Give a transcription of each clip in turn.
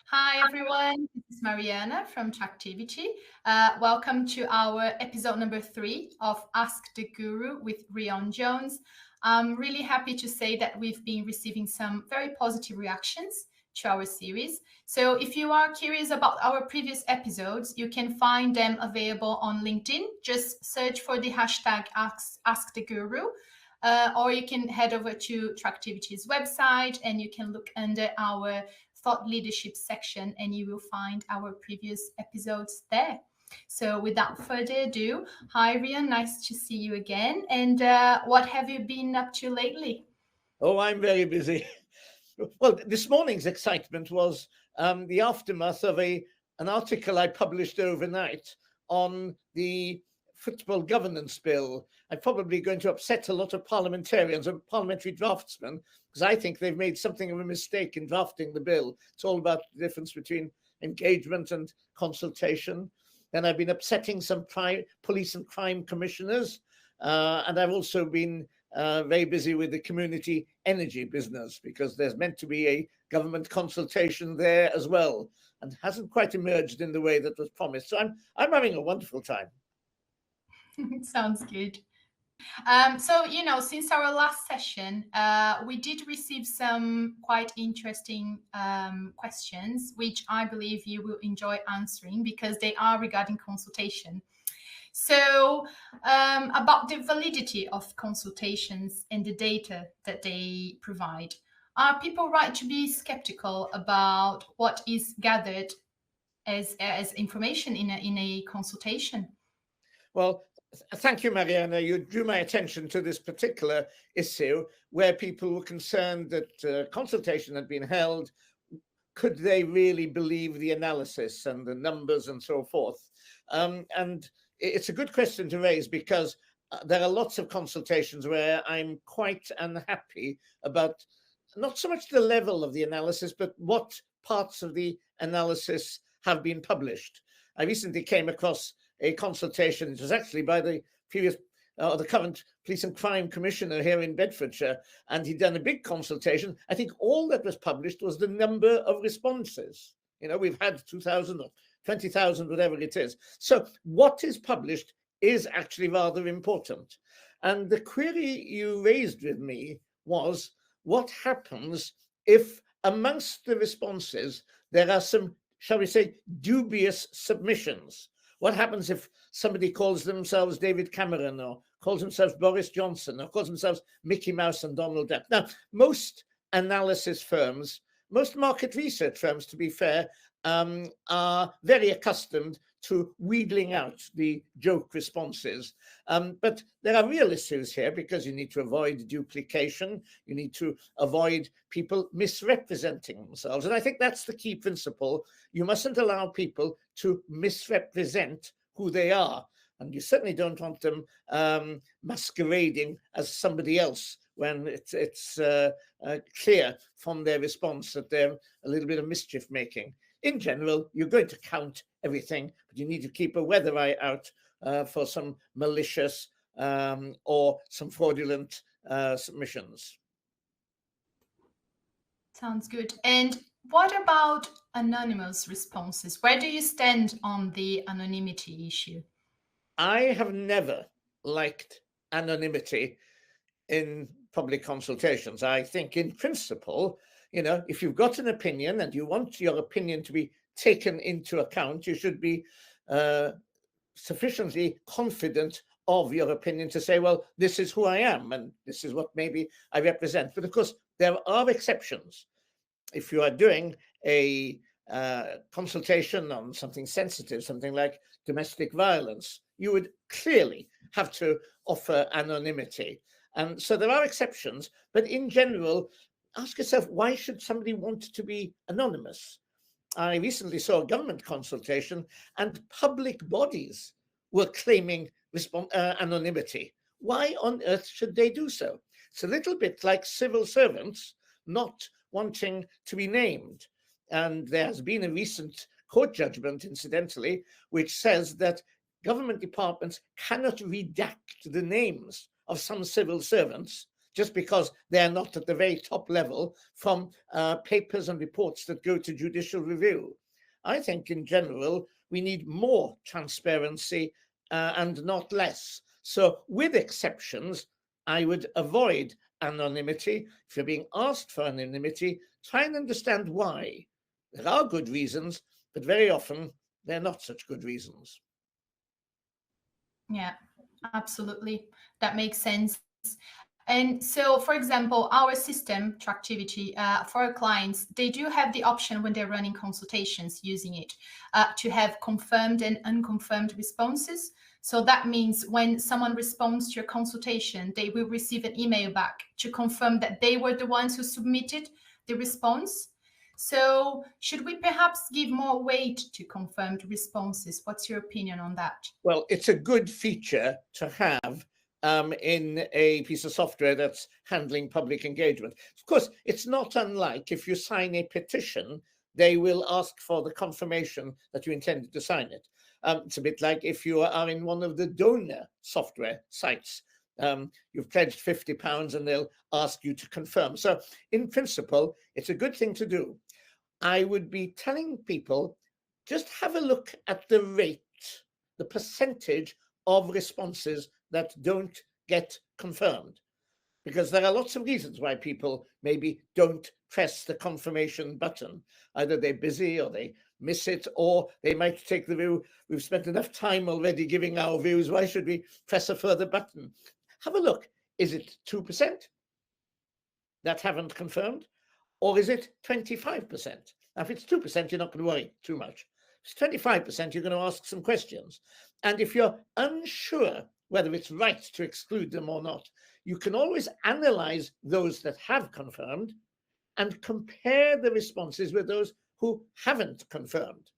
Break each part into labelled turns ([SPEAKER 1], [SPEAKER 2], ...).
[SPEAKER 1] Hi everyone, this is Mariana from TRACTIVITY. Welcome to our episode number 3 of Ask the Guru with Rhion Jones. I'm really happy to say that we've been receiving some very positive reactions to our series. So if you are curious about our previous episodes, you can find them available on LinkedIn. Just search for the hashtag Ask the Guru. Or you can head over to TRACTIVITY's website and you can look under our thought leadership section and you will find our previous episodes there. So without further ado, hi Rhion, nice to see you again. And what have you been up to lately?
[SPEAKER 2] Oh, I'm very busy. Well, this morning's excitement was the aftermath of an article I published overnight on the football governance bill. I'm probably going to upset a lot of parliamentarians and parliamentary draftsmen because I think they've made something of a mistake in drafting the bill. It's all about the difference between engagement and consultation. And I've been upsetting some police and crime commissioners. And I've also been very busy with the community energy business because there's meant to be a government consultation there as well, and hasn't quite emerged in the way that was promised. So I'm having a wonderful time.
[SPEAKER 1] Sounds good. Since our last session, we did receive some quite interesting questions, which I believe you will enjoy answering because they are regarding consultation. So, about the validity of consultations and the data that they provide, are people right to be skeptical about what is gathered as information in a consultation?
[SPEAKER 2] Well, thank you, Mariana. You drew my attention to this particular issue where people were concerned that consultation had been held. Could they really believe the analysis and the numbers and so forth? And it's a good question to raise because there are lots of consultations where I'm quite unhappy about not so much the level of the analysis, but what parts of the analysis have been published. I recently came across a consultation. It was actually by the the current police and crime commissioner here in Bedfordshire, and he'd done a big consultation. I think all that was published was the number of responses. You know, we've had 2,000 or 20,000, whatever it is. So what is published is actually rather important. And the query you raised with me was, what happens if amongst the responses there are some, shall we say, dubious submissions? What happens if somebody calls themselves David Cameron or calls themselves Boris Johnson or calls themselves Mickey Mouse and Donald Duck? Now, most analysis firms, most market research firms, to be fair, are very accustomed to wheedling out the joke responses. But there are real issues here because you need to avoid duplication. You need to avoid people misrepresenting themselves. And I think that's the key principle. You mustn't allow people to misrepresent who they are. And you certainly don't want them masquerading as somebody else when it's clear from their response that they're a little bit of mischief making. In general, you're going to count everything, but you need to keep a weather eye out for some malicious or some fraudulent submissions.
[SPEAKER 1] Sounds good. And what about anonymous responses? Where do you stand on the anonymity issue?
[SPEAKER 2] I have never liked anonymity in public consultations. I think in principle, you know, if you've got an opinion and you want your opinion to be taken into account, you should be sufficiently confident of your opinion to say, well, this is who I am and this is what maybe I represent. But of course, there are exceptions. If you are doing a consultation on something sensitive, something like domestic violence, you would clearly have to offer anonymity. And so there are exceptions, but in general, ask yourself, why should somebody want to be anonymous? I recently saw a government consultation and public bodies were claiming anonymity. Why on earth should they do so? It's a little bit like civil servants not wanting to be named. And there has been a recent court judgment, incidentally, which says that government departments cannot redact the names of some civil servants just because they're not at the very top level from papers and reports that go to judicial review. I think in general, we need more transparency and not less. So with exceptions, I would avoid anonymity. If you're being asked for anonymity, try and understand why. There are good reasons, but very often they're not such good reasons.
[SPEAKER 1] Yeah, absolutely. That makes sense. And so, for example, our system, Tractivity, for our clients, they do have the option when they're running consultations using it to have confirmed and unconfirmed responses. So that means when someone responds to your consultation, they will receive an email back to confirm that they were the ones who submitted the response. So should we perhaps give more weight to confirmed responses? What's your opinion on that?
[SPEAKER 2] Well, it's a good feature to have in a piece of software that's handling public engagement. Of course, it's not unlike if you sign a petition, they will ask for the confirmation that you intended to sign it. It's a bit like if you are in one of the donor software sites. You've pledged £50 and they'll ask you to confirm. So in principle, it's a good thing to do. I would be telling people, just have a look at the rate, the percentage of responses that don't get confirmed. Because there are lots of reasons why people maybe don't press the confirmation button. Either they're busy or they miss it, or they might take the view, we've spent enough time already giving our views, why should we press a further button? Have a look. Is it 2% that haven't confirmed? Or is it 25%? Now, if it's 2%, you're not going to worry too much. If it's 25%, you're going to ask some questions. And if you're unsure whether it's right to exclude them or not, you can always analyze those that have confirmed and compare the responses with those who haven't confirmed.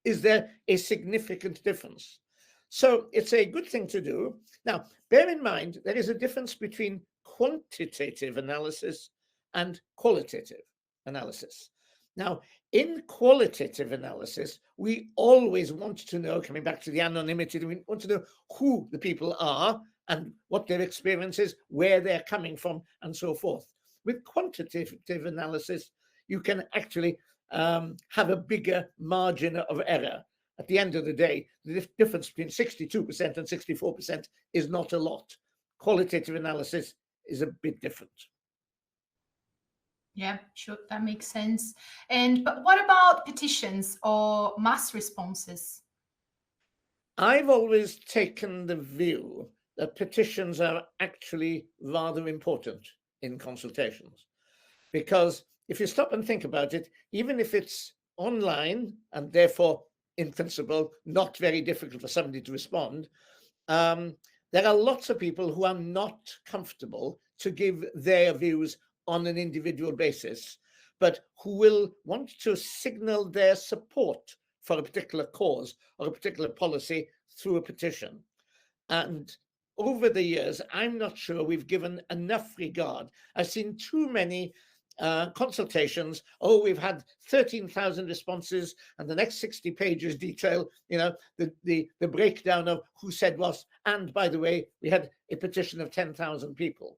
[SPEAKER 2] Is there a significant difference? So it's a good thing to do. Now, bear in mind, there is a difference between quantitative analysis and qualitative analysis. Now, in qualitative analysis, we always want to know, coming back to the anonymity, we want to know who the people are and what their experience is, where they're coming from, and so forth. With quantitative analysis, you can actually have a bigger margin of error. At the end of the day, the difference between 62% and 64% is not a lot. Qualitative analysis is a bit different.
[SPEAKER 1] Yeah, sure, that makes sense. But what about petitions or mass responses?
[SPEAKER 2] I've always taken the view that petitions are actually rather important in consultations, because if you stop and think about it, even if it's online and therefore in principle not very difficult for somebody to respond, there are lots of people who are not comfortable to give their views on an individual basis, but who will want to signal their support for a particular cause or a particular policy through a petition. And over the years, I'm not sure we've given enough regard. I've seen too many consultations. Oh, we've had 13,000 responses, and the next 60 pages detail, the breakdown of who said what. And by the way, we had a petition of 10,000 people.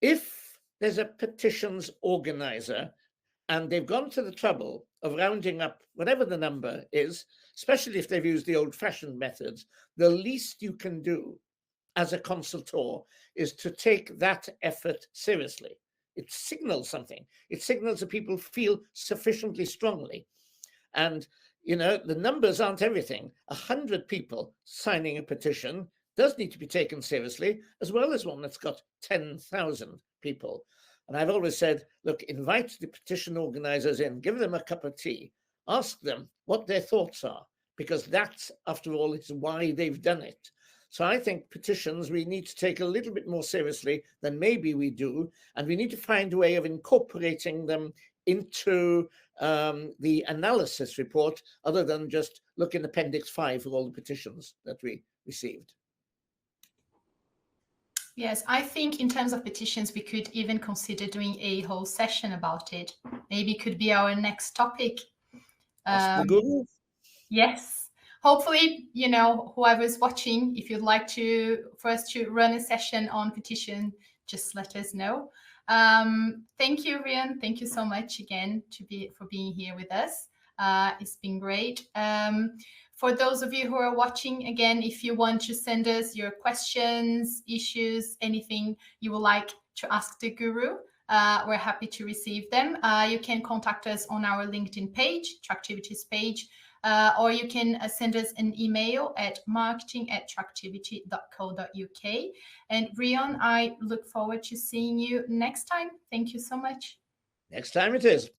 [SPEAKER 2] If there's a petitions organizer and they've gone to the trouble of rounding up whatever the number is, especially if they've used the old-fashioned methods, the least you can do as a consultor is to take that effort seriously. It signals something. It signals that people feel sufficiently strongly. And, the numbers aren't everything. 100 people signing a petition does need to be taken seriously, as well as one that's got 10,000 people. And I've always said, look, invite the petition organizers in, give them a cup of tea, ask them what their thoughts are, because that's, after all, is why they've done it. So I think petitions we need to take a little bit more seriously than maybe we do, and we need to find a way of incorporating them into the analysis report, other than just look in Appendix 5 for all the petitions that we received.
[SPEAKER 1] Yes, I think in terms of petitions, we could even consider doing a whole session about it. Maybe it could be our next topic.
[SPEAKER 2] Ask the guru.
[SPEAKER 1] Yes. Hopefully, whoever's watching, if you'd like for us to run a session on petition just let us know. Thank you, Rhion. Thank you so much again for being here with us. It's been great. For those of you who are watching, again, if you want to send us your questions, issues, anything you would like to ask the guru, we're happy to receive them. You can contact us on our LinkedIn page, Tractivity's page, or you can send us an email at marketing@tractivity.co.uk. And Rhion, I look forward to seeing you next time. Thank you so much.
[SPEAKER 2] Next time it is.